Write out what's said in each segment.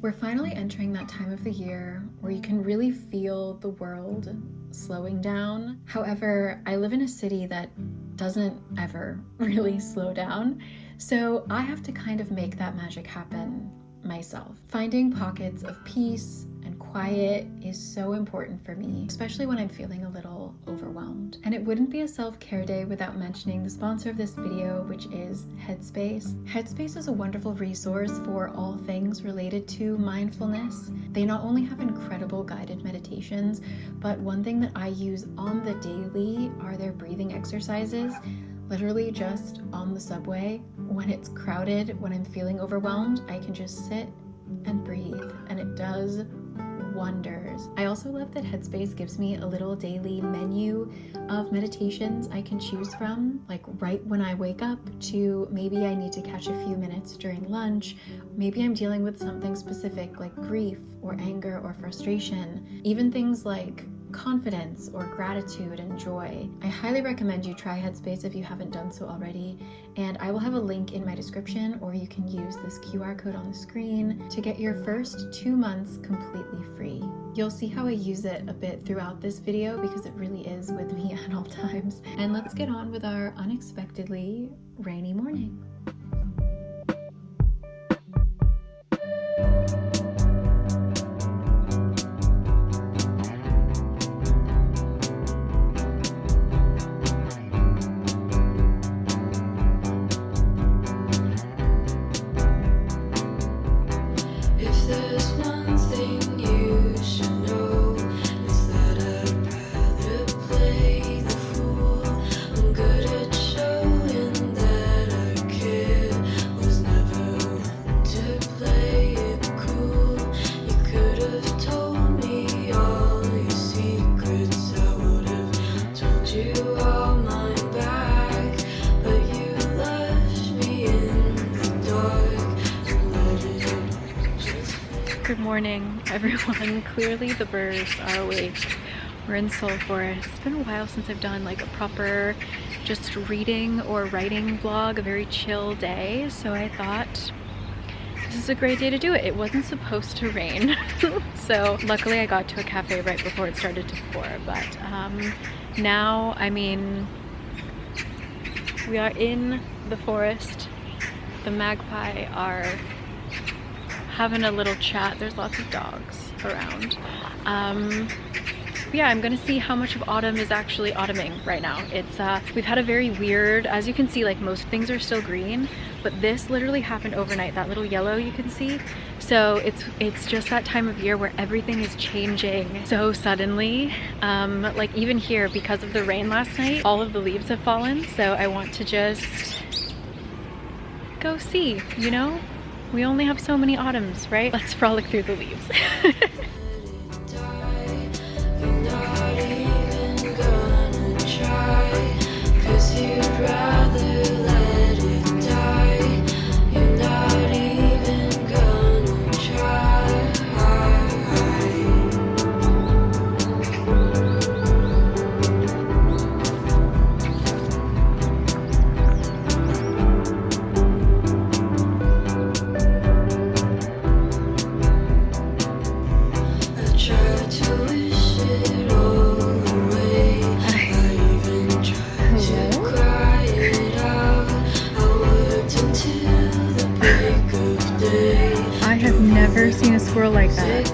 We're finally entering that time of the year where you can really feel the world slowing down. However, I live in a city that doesn't ever really slow down, so I have to kind of make that magic happen myself. Finding pockets of peace and quiet is so important for me, especially when I'm feeling a little overwhelmed. And it wouldn't be a self-care day without mentioning the sponsor of this video, which is Headspace. Headspace is a wonderful resource for all things related to mindfulness. They not only have incredible guided meditations, but one thing that I use on the daily are their breathing exercises. Literally just on the subway, when it's crowded, when I'm feeling overwhelmed, I can just sit and breathe, and it does wonders. I also love that Headspace gives me a little daily menu of meditations I can choose from, like right when I wake up to maybe I need to catch a few minutes during lunch. Maybe I'm dealing with something specific like grief or anger or frustration, even things like confidence or gratitude and joy. I highly recommend you try Headspace if you haven't done so already, and I will have a link in my description, or you can use this QR code on the screen to get your first 2 months completely free. You'll see how I use it a bit throughout this video because it really is with me at all times. And let's get on with our unexpectedly rainy morning. Good morning, everyone. Clearly the birds are awake. We're in Seoul Forest. It's been a while since I've done like a proper just reading or writing vlog, a very chill day. So I thought this is a great day to do it. It wasn't supposed to rain. So luckily I got to a cafe right before it started to pour. But now, I mean, we are in the forest. The magpie are having a little chat. There's lots of dogs around. Yeah, I'm gonna see how much of autumn is actually autumning right now. It's we've had a very weird, as you can see, like most things are still green, but this literally happened overnight. That little yellow you can see. So it's just that time of year where everything is changing so suddenly. Like even here, because of the rain last night, all of the leaves have fallen. So I want to just go see, you know? We only have so many autumns, right? Let's frolic through the leaves. Never seen a squirrel like that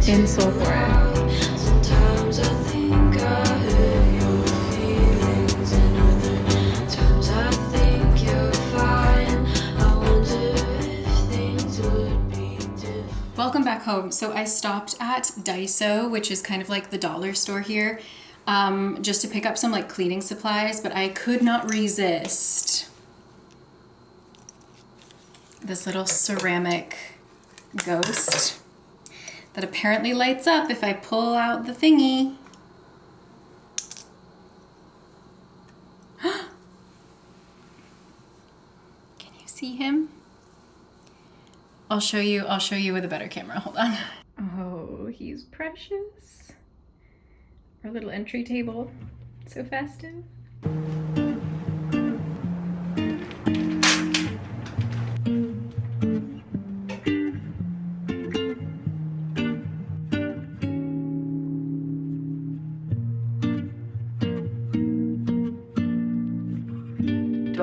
in Seoul Forest. Sometimes I think I hurt your feelings, and other times I think you're fine. I wonder if things would be different. Welcome back home. So I stopped at Daiso, which is kind of like the dollar store here, just to pick up some like cleaning supplies, but I could not resist this little ceramic ghost that apparently lights up if I pull out the thingy. Can you see him? I'll show you with a better camera. Hold on. Oh, he's precious. Our little entry table. So festive.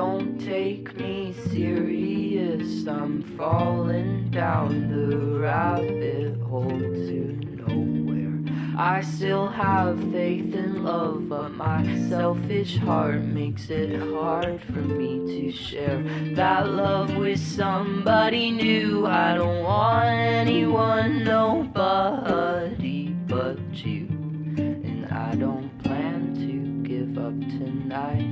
Don't take me serious, I'm falling down the rabbit hole to nowhere. I still have faith in love, but my selfish heart makes it hard for me to share that love with somebody new. I don't want anyone, nobody but you, and I don't plan to give up tonight.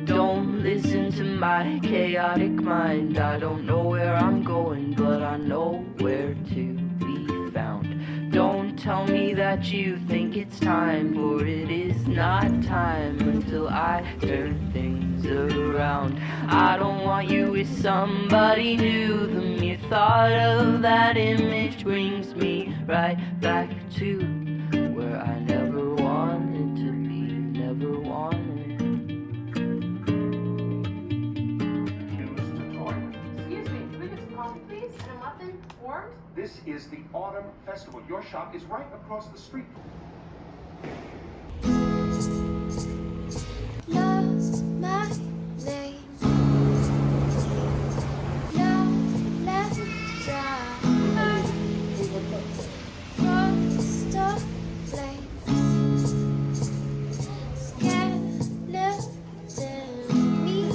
Don't listen to my chaotic mind. I don't know where I'm going, but I know where to be found. Don't tell me that you think it's time, for it is not time until I turn things around. I don't want you with somebody new. The mere thought of that image brings me right back to where I never wanted to be, never wanted. This is the Autumn Festival. Your shop is right across the street. Lost my name. Now left dry. Frost of flames. Skeleton me.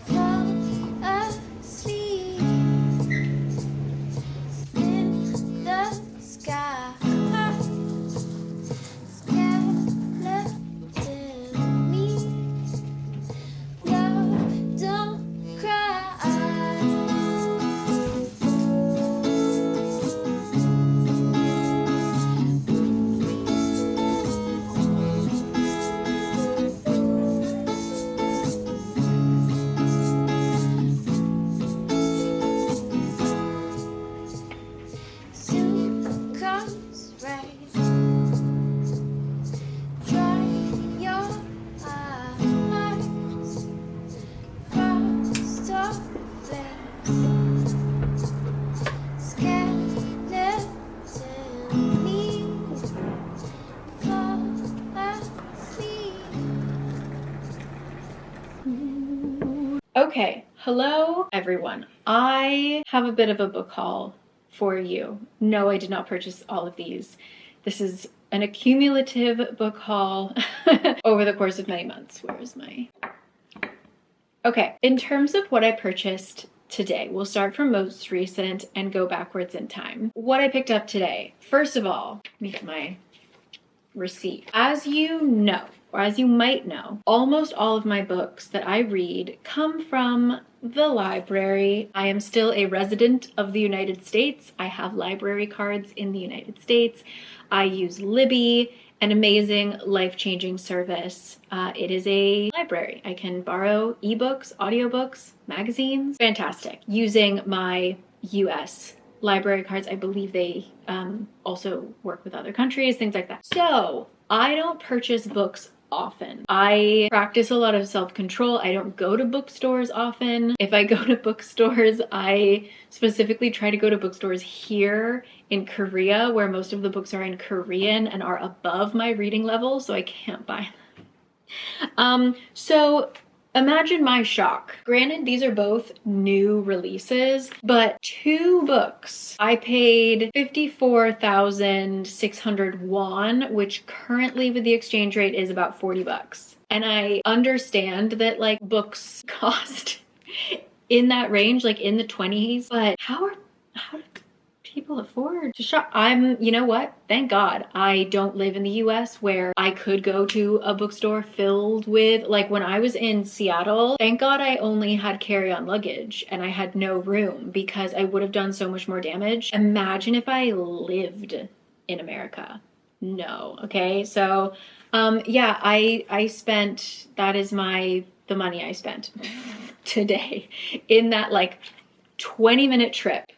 Fall asleep. In the sky, skeleton me. Love, don't cry. Soon comes rain. Dry your eyes. Frost of flames. Skeleton me. Fall asleep. Okay, hello everyone. I have a bit of a book haul for you. No, I did not purchase all of these. This is an accumulative book haul over the course of many months. Where is my... Okay, in terms of what I purchased today, we'll start from most recent and go backwards in time. What I picked up today. First of all, let me get my receipt. As you know, or as you might know, almost all of my books that I read come from the library. I am still a resident of the United States. I have library cards in the United States. I use Libby, an amazing life-changing service. It is a library. I can borrow ebooks, audiobooks, magazines. Fantastic. Using my US library cards. I believe they also work with other countries, things like that. So I don't purchase books often. I practice a lot of self-control. I don't go to bookstores often. If I go to bookstores, I specifically try to go to bookstores here in Korea, where most of the books are in Korean and are above my reading level, so I can't buy them. So imagine my shock. Granted, these are both new releases, but 2 books I paid 54,600 won, which currently with the exchange rate is about 40 bucks. And I understand that like books cost in that range, like in the 20s, but how do people afford to shop? You know what? Thank God I don't live in the US where I could go to a bookstore filled with, like when I was in Seattle, thank God I only had carry-on luggage and I had no room because I would have done so much more damage. Imagine if I lived in America. No, okay? So, yeah, I spent, that is the money I spent today in that like 20-minute trip.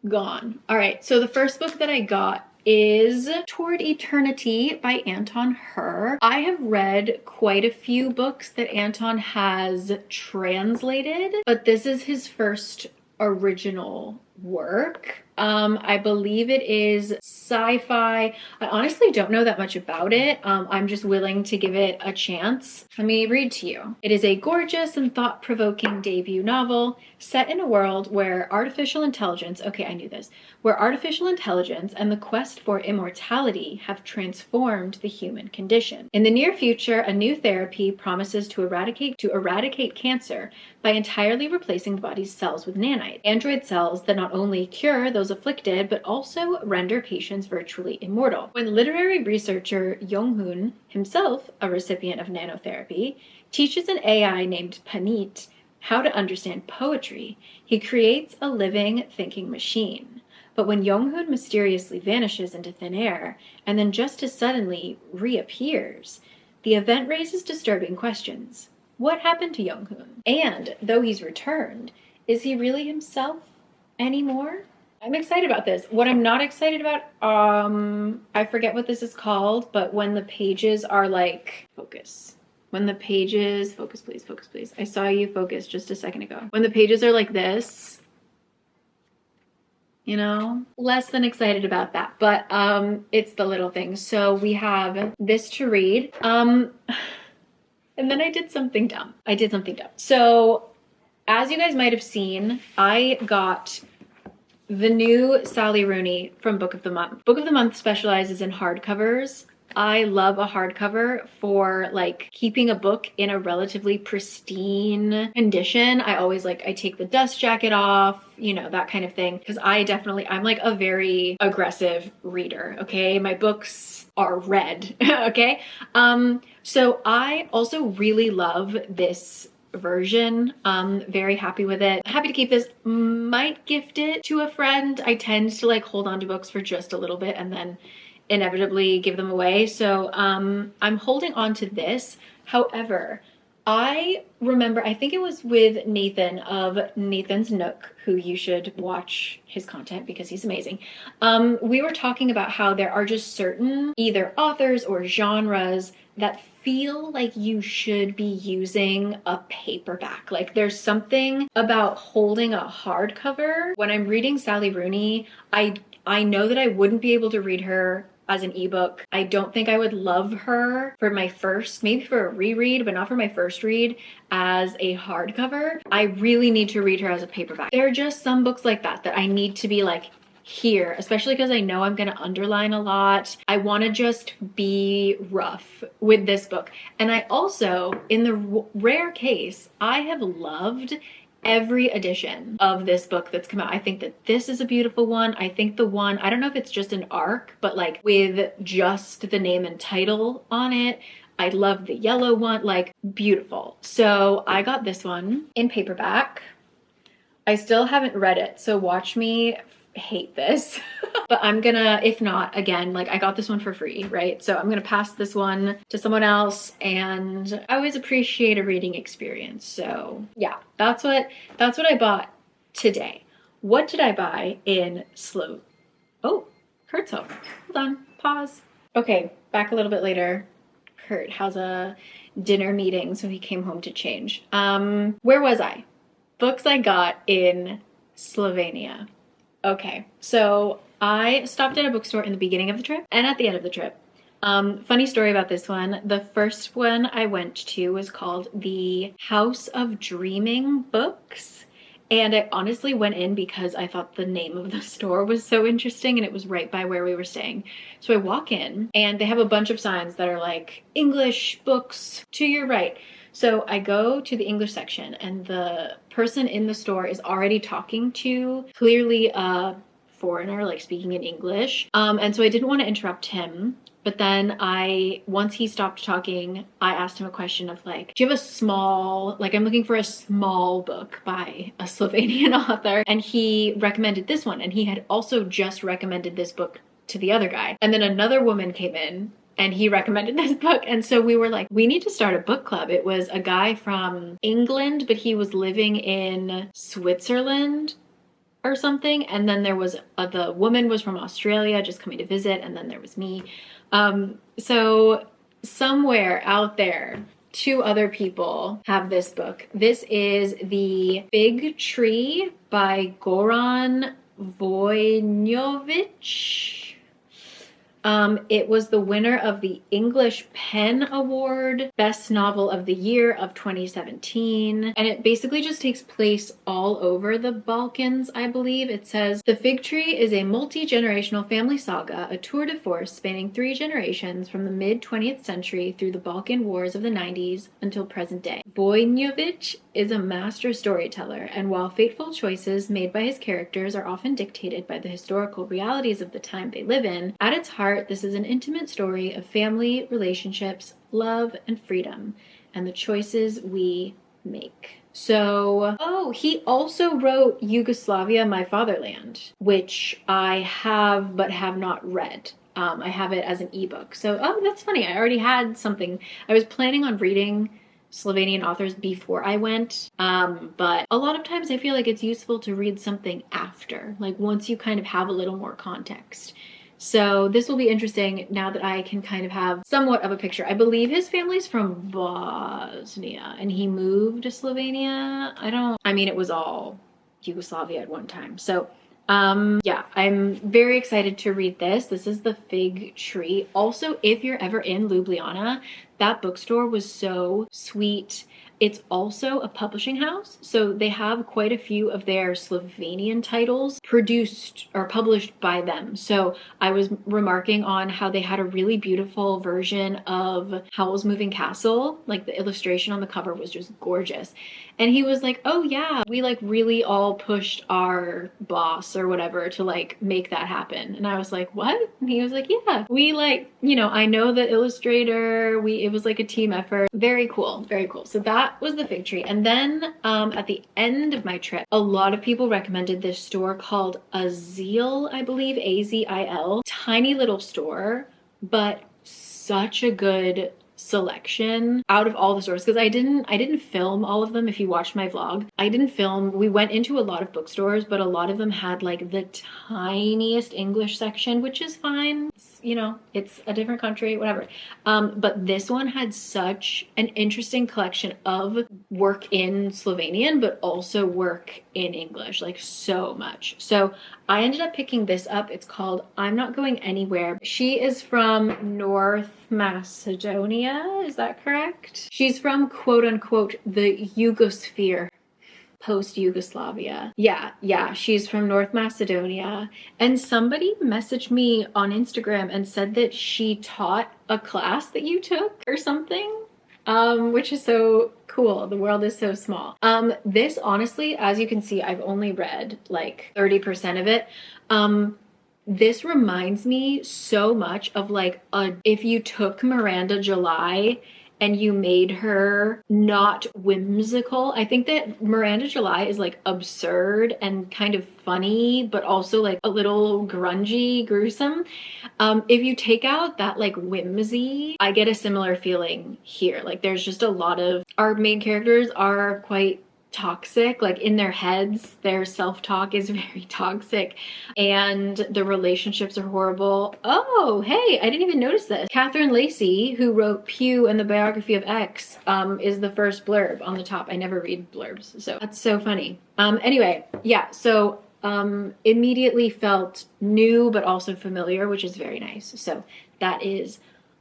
Gone. All right, so the first book that I got is Toward Eternity by Anton Hur. I have read quite a few books that Anton has translated, but this is his first original work. I believe it is sci-fi. I honestly don't know that much about it. I'm just willing to give it a chance. Let me read to you. It is a gorgeous and thought-provoking debut novel set in a world where artificial intelligence, okay, I knew this, where artificial intelligence and the quest for immortality have transformed the human condition. In the near future, a new therapy promises to eradicate cancer by entirely replacing the body's cells with nanites, android cells that not only cure those afflicted, but also render patients virtually immortal. When literary researcher Yong-hoon, himself a recipient of nanotherapy, teaches an AI named Panit how to understand poetry, he creates a living, thinking machine. But when Yong-hoon mysteriously vanishes into thin air, and then just as suddenly reappears, the event raises disturbing questions. What happened to Yong-hoon? And though he's returned, is he really himself anymore? I'm excited about this. What I'm not excited about, I forget what this is called, but when the pages are like, focus. When the pages, focus please, focus please. I saw you focus just a second ago. When the pages are like this, you know, less than excited about that, but it's the little things. So we have this to read. And then I did something dumb. So as you guys might have seen, I got the new Sally Rooney from Book of the Month. Book of the Month specializes in hardcovers. I love a hardcover for like keeping a book in a relatively pristine condition. I always I take the dust jacket off, you know, that kind of thing. Cause I'm like a very aggressive reader. Okay. My books are read. Okay. So I also really love this version. Very happy with it. Happy to keep this. Might gift it to a friend. I tend to like hold on to books for just a little bit and then inevitably give them away. So I'm holding on to this. However, I remember, I think it was with Nathan of Nathan's Nook, who you should watch his content because he's amazing. We were talking about how there are just certain either authors or genres that feel like you should be using a paperback. Like there's something about holding a hardcover. When I'm reading Sally Rooney, I know that I wouldn't be able to read her as an ebook. I don't think I would love her for my first, maybe for a reread, but not for my first read as a hardcover. I really need to read her as a paperback. There are just some books like that I need to be like here, especially because I know I'm going to underline a lot. I want to just be rough with this book. And I also, in the rare case, I have loved every edition of this book that's come out. I think that this is a beautiful one. I think the one, I don't know if it's just an arc, but like with just the name and title on it. I love the yellow one, like beautiful. So I got this one in paperback. I still haven't read it, so watch me hate this. But I'm gonna, if not, again, like I got this one for free, right? So I'm gonna pass this one to someone else, and I always appreciate a reading experience. So yeah, that's what I bought today. What did I buy in slow? Oh, Kurt's home. Hold on, pause. Okay, back a little bit later. Kurt has a dinner meeting, so he came home to change. Where was I? Books I got in Slovenia. Okay, so I stopped at a bookstore in the beginning of the trip and at the end of the trip. Funny story about this one. The first one I went to was called the House of Dreaming Books. And I honestly went in because I thought the name of the store was so interesting and it was right by where we were staying. So I walk in and they have a bunch of signs that are like English books to your right. So I go to the English section and the person in the store is already talking to clearly a foreigner, like speaking in English. And so I didn't want to interrupt him. But then once he stopped talking, I asked him a question of like, do you have a small, like I'm looking for a small book by a Slovenian author. And he recommended this one. And he had also just recommended this book to the other guy. And then another woman came in and he recommended this book. And so we were like, we need to start a book club. It was a guy from England, but he was living in Switzerland or something. And then there was, the woman was from Australia just coming to visit. And then there was me. So somewhere out there, two other people have this book. This is The Fig Tree by Goran Vojnovic. It was the winner of the English Pen Award, Best Novel of the Year of 2017. And it basically just takes place all over the Balkans, I believe. It says, The Fig Tree is a multi-generational family saga, a tour de force spanning 3 generations from the mid-20th century through the Balkan Wars of the 90s until present day. Vojnovic is a master storyteller, and while fateful choices made by his characters are often dictated by the historical realities of the time they live in, at its heart, this is an intimate story of family, relationships, love, and freedom, and the choices we make. So, he also wrote Yugoslavia, My Fatherland, which I have but have not read. I have it as an ebook. So, that's funny. I already had something. I was planning on reading Slovenian authors before I went, but a lot of times I feel like it's useful to read something after, like once you kind of have a little more context. So this will be interesting now that I can kind of have somewhat of a picture. I believe his family's from Bosnia and he moved to Slovenia. It was all Yugoslavia at one time. So yeah, I'm very excited to read this. This is The Fig Tree. Also, if you're ever in Ljubljana, that bookstore was so sweet. It's also a publishing house, so they have quite a few of their Slovenian titles produced or published by them. So I was remarking on how they had a really beautiful version of Howl's Moving Castle. Like the illustration on the cover was just gorgeous. And he was like, oh yeah, we like really all pushed our boss or whatever to like make that happen. And I was like, what? And he was like, yeah, we like, I know the illustrator, it was like a team effort. Very cool, very cool. So that was The Fig Tree. And then at the end of my trip, a lot of people recommended this store called Azil, I believe, Azil. Tiny little store, but such a good selection out of all the stores, because I didn't film all of them. If you watched my vlog, I didn't film. We went into a lot of bookstores, but a lot of them had like the tiniest English section, which is fine. It's a different country, whatever. But this one had such an interesting collection of work in Slovenian, but also work in English, like so much. So I ended up picking this up. It's called I'm Not Going Anywhere. She is from North Macedonia, is that correct? She's from quote unquote the Yugosphere. Post-Yugoslavia. Yeah, she's from North Macedonia. And somebody messaged me on Instagram and said that she taught a class that you took or something, which is so cool. The world is so small. This honestly, as you can see, I've only read like 30% of it. This reminds me so much of like if you took Miranda July and you made her not whimsical. I think that Miranda July is like absurd and kind of funny, but also like a little grungy, gruesome. If you take out that like whimsy, I get a similar feeling here. Like there's just a lot of, our main characters are quite toxic, like in their heads, their self-talk is very toxic and the relationships are horrible. Oh, hey, I didn't even notice this. Catherine Lacey, who wrote Pew and the Biography of X, is the first blurb on the top. I never read blurbs, so that's so funny. Anyway, yeah, so immediately felt new but also familiar, which is very nice. So that is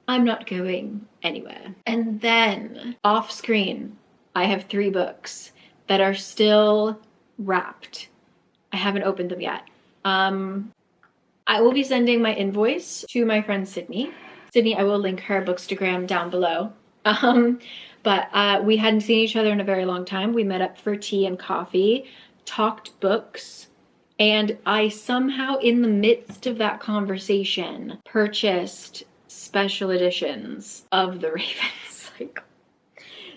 I'm Not Going Anywhere. And then off screen, I have 3 books that are still wrapped. I haven't opened them yet. I will be sending my invoice to my friend Sydney. Sydney, I will link her Bookstagram down below. But we hadn't seen each other in a very long time. We met up for tea and coffee, talked books, and I somehow, in the midst of that conversation, purchased special editions of The Raven Cycle.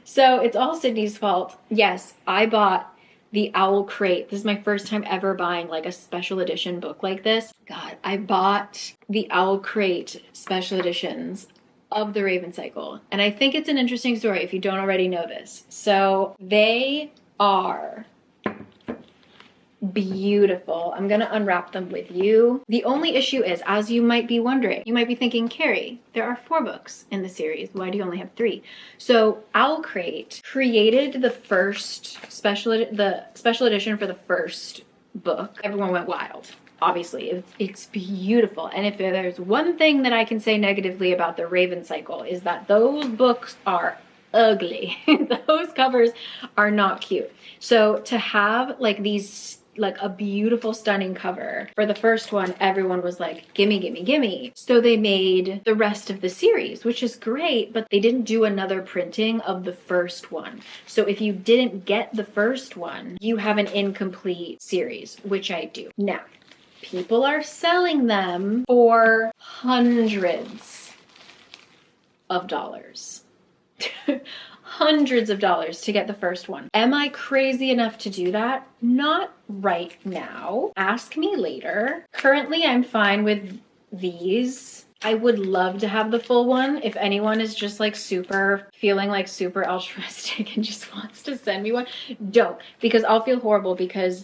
So it's all Sydney's fault. Yes, I bought the Owl Crate. This is my first time ever buying like a special edition book like this. God, I bought the Owl Crate special editions of The Raven Cycle. And I think it's an interesting story if you don't already know this. So they are beautiful. I'm gonna unwrap them with you. The only issue is, as you might be wondering, you might be thinking, Carrie, there are 4 books in the series. Why do you only have 3? So Owl Crate created the special edition for the first book, everyone went wild. Obviously, it's beautiful. And if there's one thing that I can say negatively about the Raven Cycle is that those books are ugly. Those covers are not cute. So to have like these, like a beautiful, stunning cover for the first one, everyone was like, gimme, gimme, gimme. So they made the rest of the series, which is great, but they didn't do another printing of the first one. So if you didn't get the first one, you have an incomplete series, which I do. Now, people are selling them for hundreds of dollars. Hundreds of dollars to get the first one. Am I crazy enough to do that? Not right now. Ask me later. Currently, I'm fine with these. I would love to have the full one. If anyone is just like feeling like super altruistic and just wants to send me one, don't, because I'll feel horrible because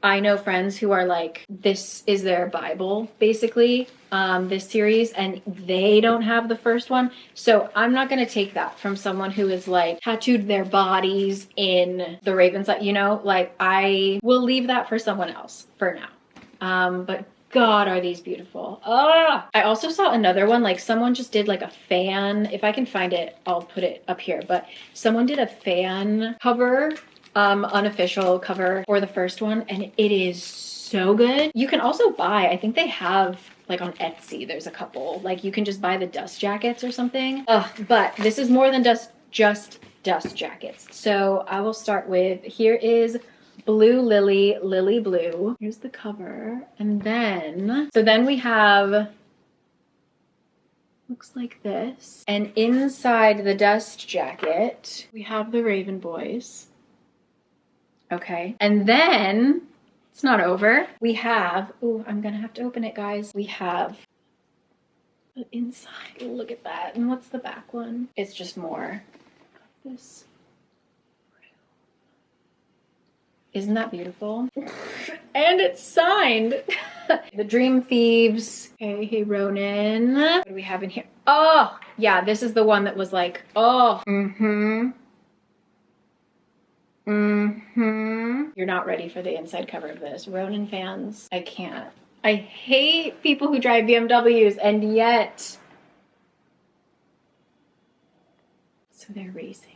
I know friends who are like, this is their Bible, basically, this series, and they don't have the first one. So I'm not going to take that from someone who is like tattooed their bodies in the Ravens, you know, like I will leave that for someone else for now. But God, are these beautiful. Ah! I also saw another one, like someone just did like a fan. If I can find it, I'll put it up here. But someone did a fan cover, unofficial cover for the first one, and it is so good. You can also buy, I think they have like on Etsy, there's a couple, like you can just buy the dust jackets or something. But this is more than just dust jackets. So I will start with, here is Blue Lily, Lily Blue. Here's the cover. And then, so then we have, looks like this. And inside the dust jacket, we have the Raven Boys. Okay. And then, it's not over. We have, ooh, I'm gonna have to open it, guys. We have the inside. Look at that. And what's the back one? It's just more of this. Isn't that beautiful? And it's signed. The Dream Thieves. Okay, hey Ronan. What do we have in here? Oh, yeah, this is the one that was like, oh, You're not ready for the inside cover of this. Ronan fans, I can't. I hate people who drive BMWs, and yet, so they're racing.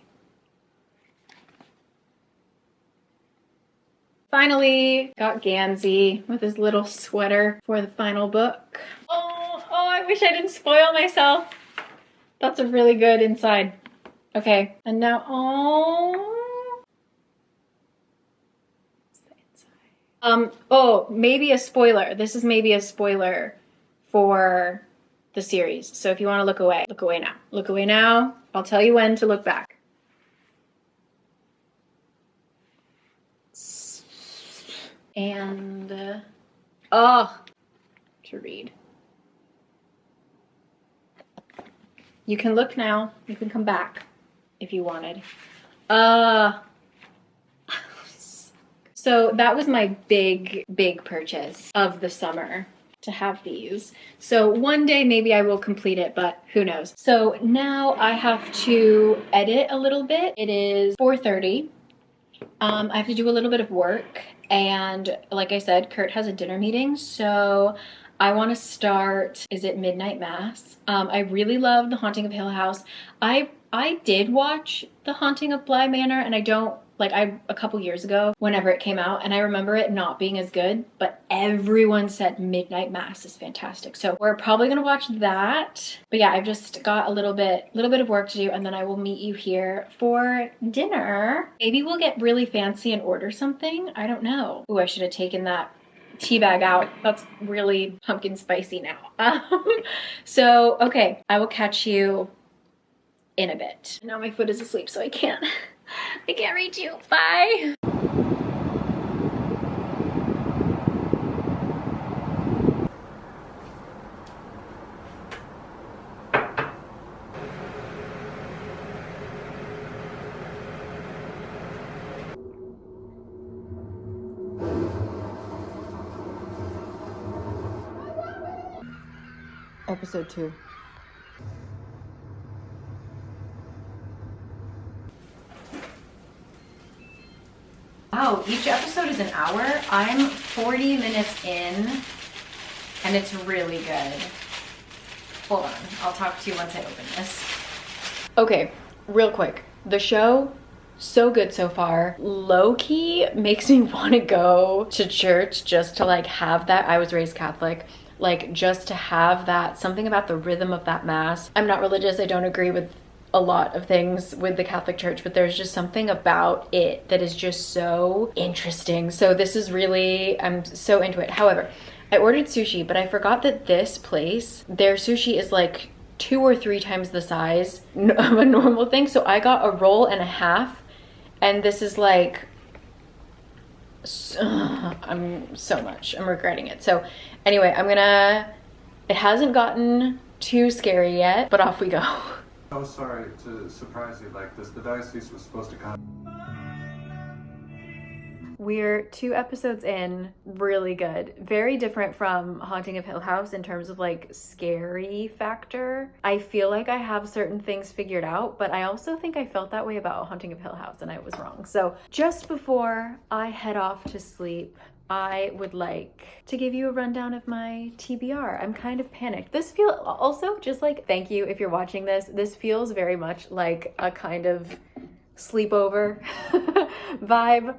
Finally got Gansey with his little sweater for the final book. Oh, I wish I didn't spoil myself. That's a really good inside. Okay, and now, what's the inside? Oh, maybe a spoiler. This is maybe a spoiler for the series. So if you want to look away now. Look away now. I'll tell you when to look back. And, to read. You can look now. You can come back if you wanted. So that was my big purchase of the summer, to have these. So one day maybe I will complete it, but who knows. So now I have to edit a little bit. It is 4:30. I have to do a little bit of work, and like I said, Kurt has a dinner meeting, so I want to start, is it Midnight Mass? I really love The Haunting of Hill House. I did watch The Haunting of Bly Manor, and a couple years ago, whenever it came out, and I remember it not being as good, but everyone said Midnight Mass is fantastic. So we're probably gonna watch that. But yeah, I've just got a little bit of work to do, and then I will meet you here for dinner. Maybe we'll get really fancy and order something. I don't know. Ooh, I should have taken that tea bag out. That's really pumpkin spicy now. So, okay, I will catch you in a bit. Now my foot is asleep, so I can't reach you. Bye. Episode 2. Wow, each episode is an hour. I'm 40 minutes in, and it's really good. Hold on, I'll talk to you once I open this. Okay, real quick. The show, so good so far. Low-key makes me want to go to church just to like have that. I was raised Catholic. Like just to have that, something about the rhythm of that mass. I'm not religious, I don't agree with a lot of things with the Catholic Church, but there's just something about it that is just so interesting. So this is really, I'm so into it. However, I ordered sushi, but I forgot that this place, their sushi is like 2 or 3 times the size of a normal thing. So I got a roll and a half, and this is like, I'm regretting it. So anyway, it hasn't gotten too scary yet, but off we go. So sorry to surprise you like this. The diocese was supposed to come. We're 2 episodes in, really good. Very different from Haunting of Hill House in terms of like scary factor. I feel like I have certain things figured out, but I also think I felt that way about Haunting of Hill House and I was wrong. So just before I head off to sleep, I would like to give you a rundown of my TBR. I'm kind of panicked. This feels also just like, thank you if you're watching this. This feels very much like a kind of sleepover vibe.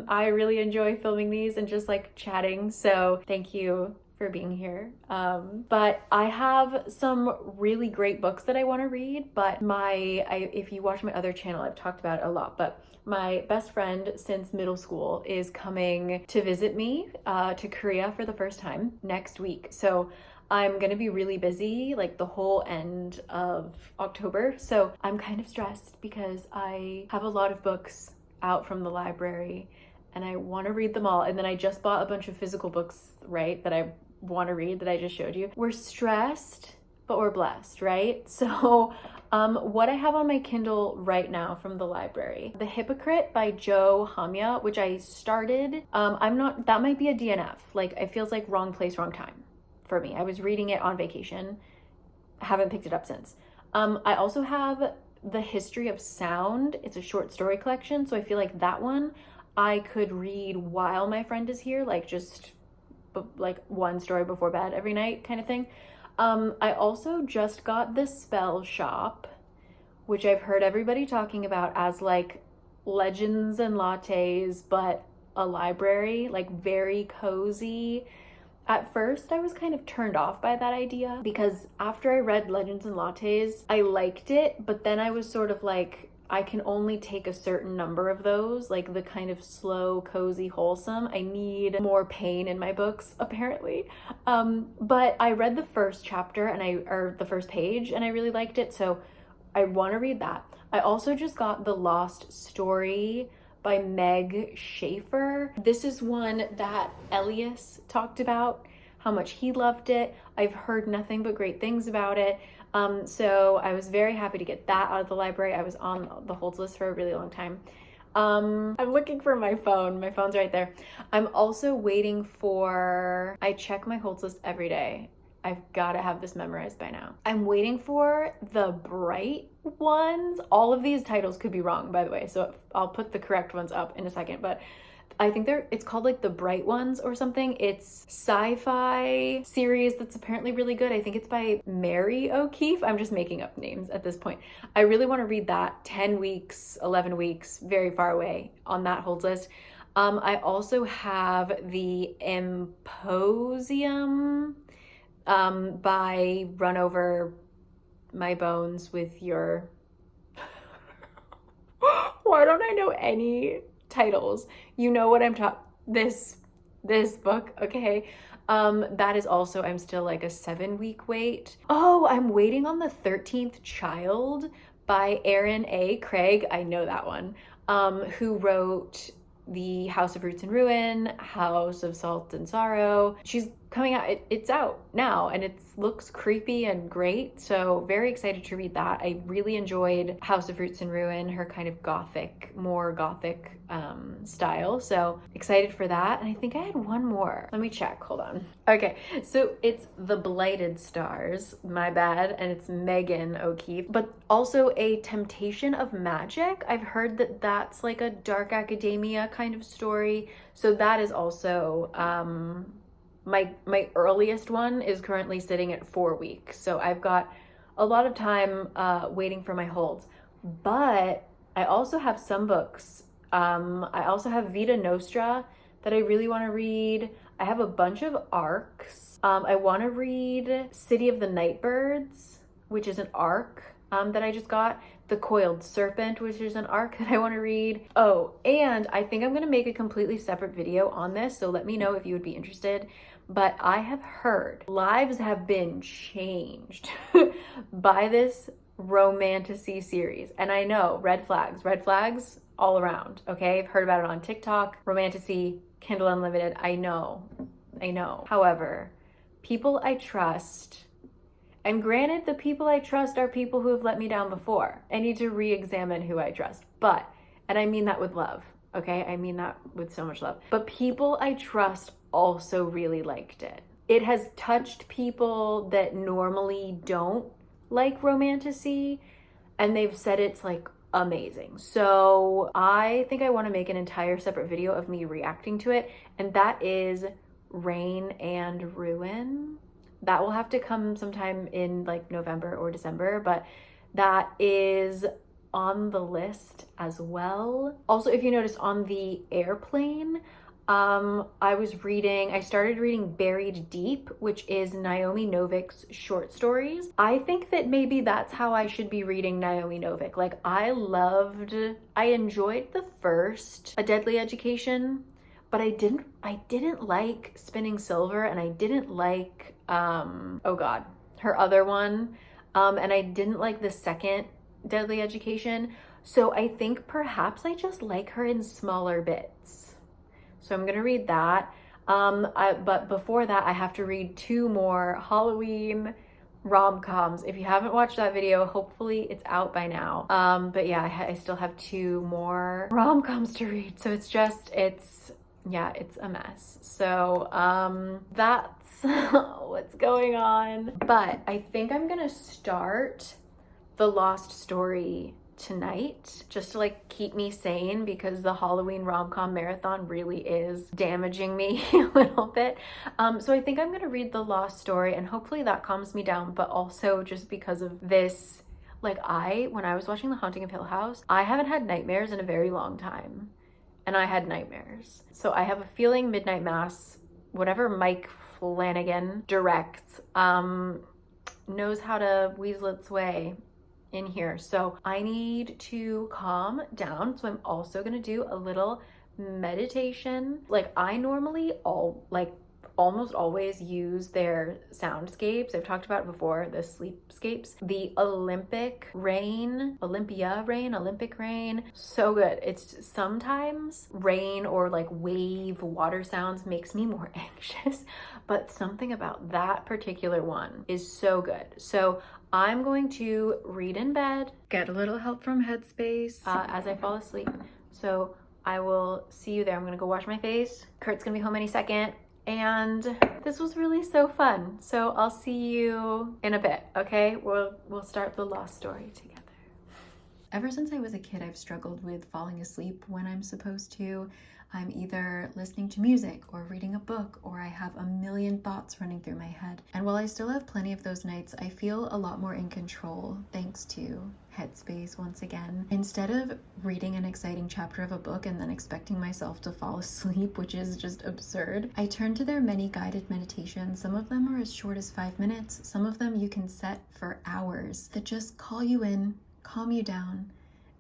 I really enjoy filming these and just like chatting. So thank you for being here. But I have some really great books that I want to read, but if you watch my other channel, I've talked about it a lot, but my best friend since middle school is coming to visit me to Korea for the first time next week. So I'm gonna be really busy like the whole end of October. So I'm kind of stressed because I have a lot of books out from the library and I want to read them all. And then I just bought a bunch of physical books, right, that I want to read that I just showed you. We're stressed, but we're blessed, right? So what I have on my Kindle right now from the library, The Hypocrite by Joe Hamya, which I started. That might be a DNF. Like it feels like wrong place, wrong time for me. I was reading it on vacation. Haven't picked it up since. I also have The History of Sound. It's a short story collection. So I feel like that one I could read while my friend is here, like just like one story before bed every night kind of thing. I also just got The Spell Shop, which I've heard everybody talking about as like Legends and Lattes, but a library, like very cozy. At first, I was kind of turned off by that idea because after I read Legends and Lattes, I liked it, but then I was sort of like, I can only take a certain number of those, like the kind of slow, cozy, wholesome. I need more pain in my books, apparently. But I read the first chapter or the first page and I really liked it. So I want to read that. I also just got The Lost Story by Meg Schaefer. This is one that Elias talked about, how much he loved it. I've heard nothing but great things about it. So I was very happy to get that out of the library. I was on the holds list for a really long time. I'm looking for my phone. My phone's right there. I'm also waiting for, I check my holds list every day. I've got to have this memorized by now. I'm waiting for The Bright Ones. All of these titles could be wrong, by the way, so I'll put the correct ones up in a second, but I think it's called like The Bright Ones or something. It's sci-fi series that's apparently really good. I think it's by Mary O'Keefe. I'm just making up names at this point. I really want to read that. 10 weeks, 11 weeks, very far away on that holds list. I also have The Imposium by Run Over My Bones with Your... Why don't I know any titles? You know what I'm talking, this book, okay? That is also, I'm still like a 7-week wait. Oh, I'm waiting on The 13th Child by Erin A. Craig. I know that one. Who wrote The House of Roots and Ruin, House of Salt and Sorrow. She's coming out. It's out now and it looks creepy and great. So very excited to read that. I really enjoyed House of Roots and Ruin, her kind of more gothic style. So excited for that. And I think I had one more. Let me check. Hold on. Okay, so it's The Blighted Stars. My bad. And it's Megan O'Keefe. But also A Temptation of Magic. I've heard that that's like a dark academia kind of story. So that is also my earliest one is currently sitting at 4 weeks. So I've got a lot of time waiting for my holds. But I also have some books. I also have Vita Nostra that I really want to read. I have a bunch of arcs. I want to read City of the Nightbirds, which is an arc that I just got. The Coiled Serpent, which is an arc that I want to read. Oh, and I think I'm going to make a completely separate video on this, so let me know if you would be interested. But I have heard lives have been changed by this romantasy series. And I know, red flags all around, okay? I've heard about it on TikTok, romantasy, Kindle Unlimited. I know. However, people I trust, and granted, the people I trust are people who have let me down before. I need to re-examine who I trust. But, and I mean that with love, okay? I mean that with so much love. But people I trust also really liked it. It has touched people that normally don't like romantasy, and they've said it's like amazing. So I think I want to make an entire separate video of me reacting to it, and that is Rain and Ruin. That will have to come sometime in like November or December, but that is on the list as well. Also, if you notice on the airplane, I started reading Buried Deep, which is Naomi Novik's short stories. I think that maybe that's how I should be reading Naomi Novik. Like I enjoyed the first A Deadly Education, but I didn't like Spinning Silver, and I didn't like, oh God, her other one. And I didn't like the second Deadly Education. So I think perhaps I just like her in smaller bits. So I'm gonna read that. But before that, I have to read 2 more Halloween rom-coms. If you haven't watched that video, hopefully it's out by now. But yeah, I still have 2 more rom-coms to read. So it's a mess. So that's what's going on. But I think I'm gonna start The Lost Story tonight, just to like keep me sane, because the Halloween rom-com marathon really is damaging me a little bit. So I think I'm gonna read The Lost Story, and hopefully that calms me down. But also just because of this, like when I was watching The Haunting of Hill House, I haven't had nightmares in a very long time, and I had nightmares. So I have a feeling Midnight Mass, whatever Mike Flanagan directs, knows how to weasel its way in here. So I need to calm down. So I'm also gonna do a little meditation. Like I normally almost always use their soundscapes. I've talked about it before, the sleepscapes. The Olympic rain, so good. It's sometimes rain or like wave water sounds makes me more anxious, but something about that particular one is so good. So I'm going to read in bed, get a little help from Headspace as I fall asleep. So I will see you there. I'm gonna go wash my face. Kurt's gonna be home any second. And this was really so fun. So I'll see you in a bit, okay? We'll start The Lost Story together. Ever since I was a kid, I've struggled with falling asleep when I'm supposed to. I'm either listening to music or reading a book, or I have a million thoughts running through my head. And while I still have plenty of those nights, I feel a lot more in control thanks to Headspace once again. Instead of reading an exciting chapter of a book and then expecting myself to fall asleep, which is just absurd, I turn to their many guided meditations. Some of them are as short as 5 minutes. Some of them you can set for hours that just call you in, calm you down,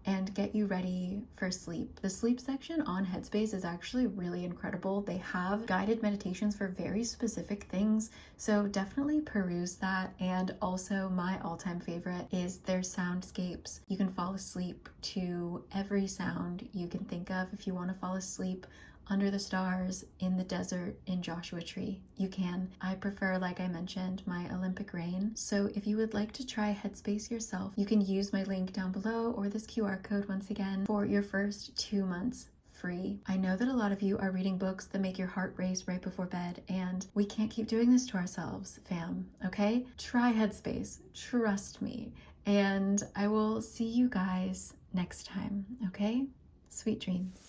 and get you ready for sleep. The sleep section on Headspace is actually really incredible. They have guided meditations for very specific things, so definitely peruse that. And also my all-time favorite is their soundscapes. You can fall asleep to every sound you can think of if you want to fall asleep under the stars, in the desert, in Joshua Tree. You can. I prefer, like I mentioned, my Olympic rain. So if you would like to try Headspace yourself, you can use my link down below or this QR code once again for your first 2 months free. I know that a lot of you are reading books that make your heart race right before bed, and we can't keep doing this to ourselves, fam, okay? Try Headspace, trust me, and I will see you guys next time, okay? Sweet dreams.